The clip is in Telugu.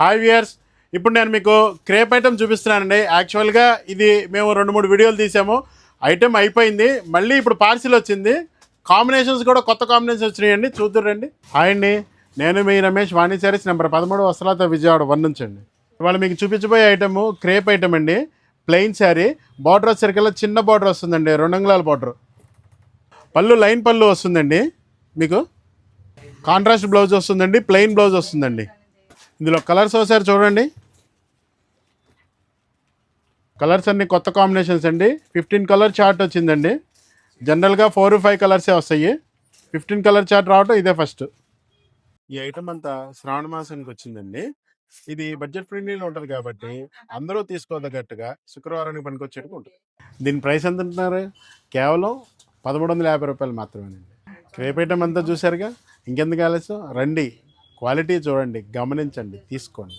హాయ్ వ్యూయర్స్, ఇప్పుడు నేను మీకు క్రేప్ ఐటమ్ చూపిస్తున్నానండి. యాక్చువల్గా ఇది మేము 2-3 వీడియోలు తీసాము. ఐటమ్ అయిపోయింది, మళ్ళీ ఇప్పుడు పార్సిల్ వచ్చింది. కాంబినేషన్స్ కూడా కొత్త కాంబినేషన్స్ వచ్చినాయండి, చూద్దురండి. హాయ్ అండి, నేను మీ రమేష్, వాణి శారీస్ నెంబర్ 13 వస్త్రాలత విజయవాడ 1 నుంచి అండి. ఇవాళ మీకు చూపించబోయే ఐటమ్ క్రేప్ ఐటమ్ అండి. ప్లెయిన్ శారీ, బార్డర్ వచ్చేసరికల్లా చిన్న బార్డర్ వస్తుందండి, 2 అంగుళాల బార్డర్. పళ్ళు లైన్ పళ్ళు వస్తుందండి. మీకు కాంట్రాస్ట్ బ్లౌజ్ వస్తుందండి, ప్లెయిన్ బ్లౌజ్ వస్తుందండి. ఇందులో కలర్స్ ఒకసారి చూడండి. కలర్స్ అన్ని కొత్త కాంబినేషన్స్ అండి. 15 కలర్ చార్ట్ వచ్చిందండి. జనరల్గా 4-5 కలర్సే వస్తాయి. 15 కలర్ చార్ట్ రావటం ఇదే ఫస్ట్. ఈ ఐటమ్ అంతా శ్రావణ మాసానికి వచ్చిందండి. ఇది బడ్జెట్ ఫ్రెండ్లీలో ఉంటుంది కాబట్టి అందరూ తీసుకోదగ్గట్టుగా శుక్రవారానికి పనికొచ్చేట్టుగా ఉంటుంది. దీని ప్రైస్ ఎంత అంటున్నారు? కేవలం 1350 రూపాయలు మాత్రమేనండి. క్రేప్ ఐటమ్ అంతా చూసారుగా, ఇంకెందుకు ఆలస్యం, రండి, క్వాలిటీ చూడండి, గమనించండి, తీసుకోండి.